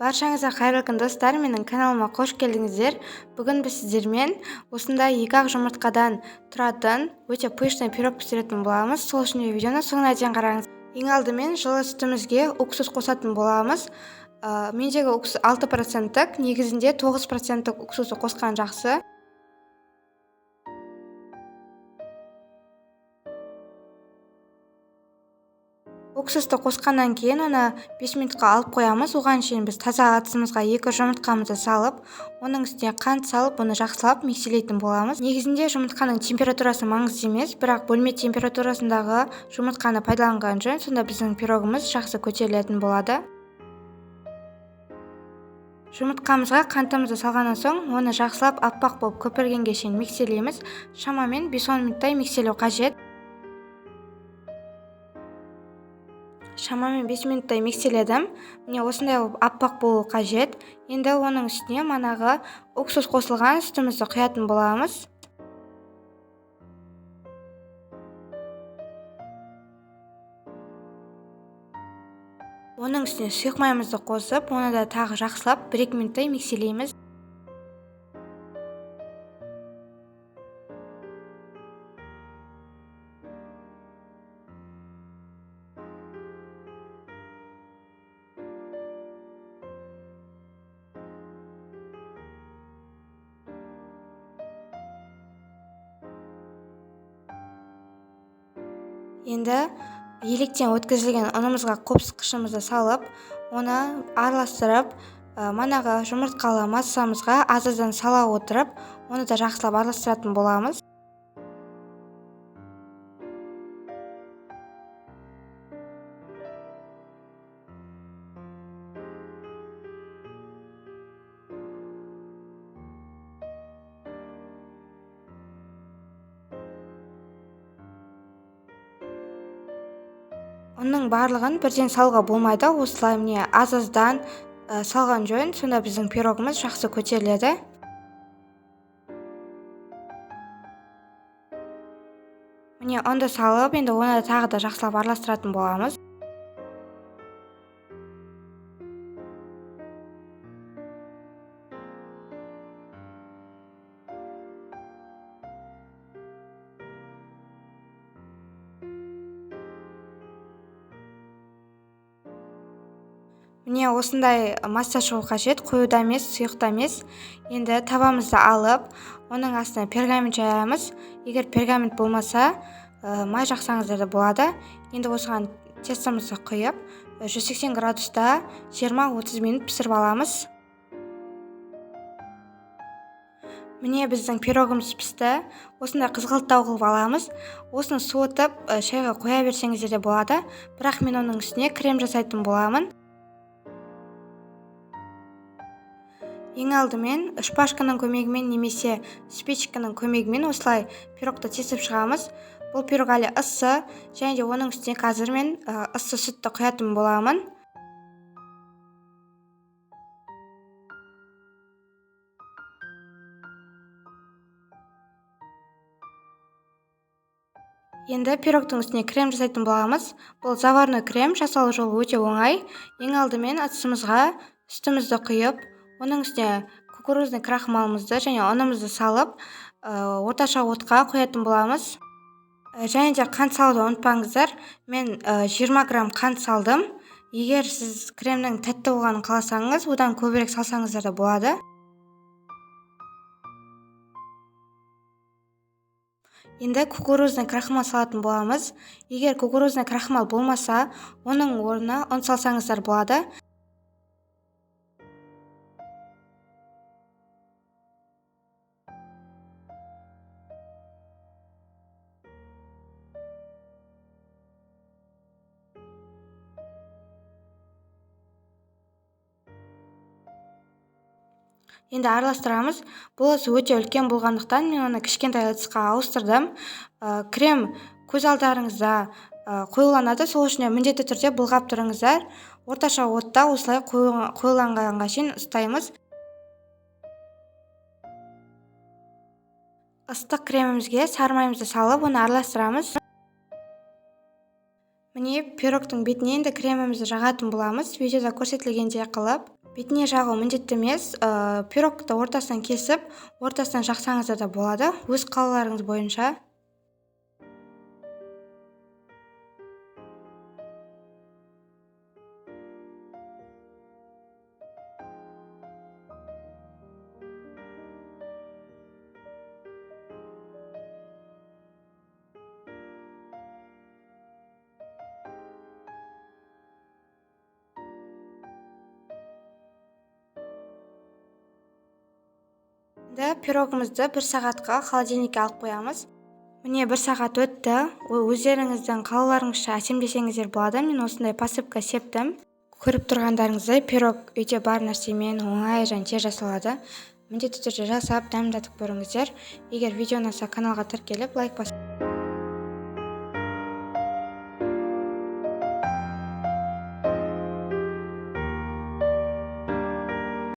Баршаңызға қайырлы күн достар, менің каналыма қош келдіңіздер. Бүгін біз сіздермен осындай 2-ақ жұмыртқадан тұратын өте пышный пирог пісіретін боламыз. Сол үшін видеоны соңына дейін қараңыз. Ең алдымен жылы сүтімізге уксус қосатын боламыз. Мендегі уксус 6%, негізінде 9% уксусты қосқан жақсы. Уксусты қосқаннан кейін оны 5 минутқа алып қоямыз. Оған шейін біз таза ыдысымызға 2 жұмыртқамызды салып, оның үстіне қант салып, оны жақсылап микселейтін боламыз. Негізінде жұмыртқаның температурасы маңызды емес, бірақ бөлме температурасындағы жұмыртқаны пайдаланған жөн, сонда біздің пирогымыз жақсы көтерілетін болады. Жұмыртқамызға қантымызды салғаннан соң, оны жақсылап аппақ болып көпіргенге шейін микселейміз. Шамамен 5-10 минуттай микселеу қажет. Шамамен 5 минуттай микселедім. Міне осындай аппақ болу қажет. Енді оның үстіне манағы уксус қосылған сүтімізді құятын боламыз. Оның үстіне сұйық майымызды қосып, оны да тағы жақсылап 1-2 минуттай микселейміз. Енді електен өткізілген ұнымызға қопсыққышымызды салып, оны араластырып, манағы жұмыртқалы массамызға аз-аздан сала отырып, оны да жақсылап араластыратын боламыз. Оның барлығын бірден салуға болмайды, осылай міне аз-аздан салған жөн, сонда біздің пирогымыз жақсы көтеріледі. Міне ұнды салып, енді оны тағы да жақсылап араластыратын боламыз. Міне осындай масса шығу қажет, қоюда емес, сұйықта емес. Енді табамызды алып, оның астына пергамент жаямыз. Егер пергамент болмаса, май жақсаңыздар да болады. Енді осыған тестамызды құйып, 180 градуста 20-30 минут пісіріп аламыз. Міне біздің пирогымыз пісті. Осындай қызғылттау қылып аламыз. Осыны суытып, шайға қоя берсеңіздер де болады. Бірақ мен оның үстіне крем жасайтын боламын. Ең алдымен шпажканың көмегімен немесе спичканың көмегімен осылай пирогты тесіп шығамыз. Бұл пирог әлі ыссы, және де оның үстіне қазір мен ыссы сүтті құятын боламын. Енді пирогтың үстіне крем жасайтын боламыз. Бұл заварной крем, жасалу жолы өте оңай. Ең алдымен ыдысымызға сүтімізді құйып, оның үстіне кукурузный крахмалымызды және ұнымызды салып, орташа отқа қоятын боламыз. Және де қант салуды ұмытпаңыздар. Мен 20 грамм қант салдым. Егер сіз кремнің тәтті болғанын қаласаңыз, одан көбірек салсаңыздар да болады. Енді кукурузный крахмал салатын боламыз. Егер кукурузный крахмал болмаса, оның орнына ұн салсаңыздар болады. Енді араластырамыз. Бұл ыдыс өте үлкен болғандықтан мен оны кішкентай ыдысқа ауыстырдым. Крем көз алдарыңызда қоюланады, сол үшін міндетті түрде былғап тұрыңыздар. Орташа отта осылай қоюланғанға шейін ұстаймыз. Ыстық кремімізге сары майымызды салып, оны араластырамыз. Міне пирогтың бетіне енді кремімізді жағатын боламыз. Видеода көрсетілгендей қылып. Бетіне жағу міндетті емес. Пирогты ортасынан кесіп, ортасынан жақсаңыз да болады, өз қалаларыңыз бойынша. Пирогымызды 1 сағатқа холодильникке алып қоямыз. Міне 1 сағат өтті. Өздеріңіздің қалаларыңызша әсемдесеңіздер болады. Мен осындай посыпка септім. Көріп тұрғандарыңыздай пирог үйде бар нәрсемен оңай және тез жасалады. Міндетті түрде жасап дәмдатып көріңіздер. Егер видео ұнаса каналға тіркеліп лайк басып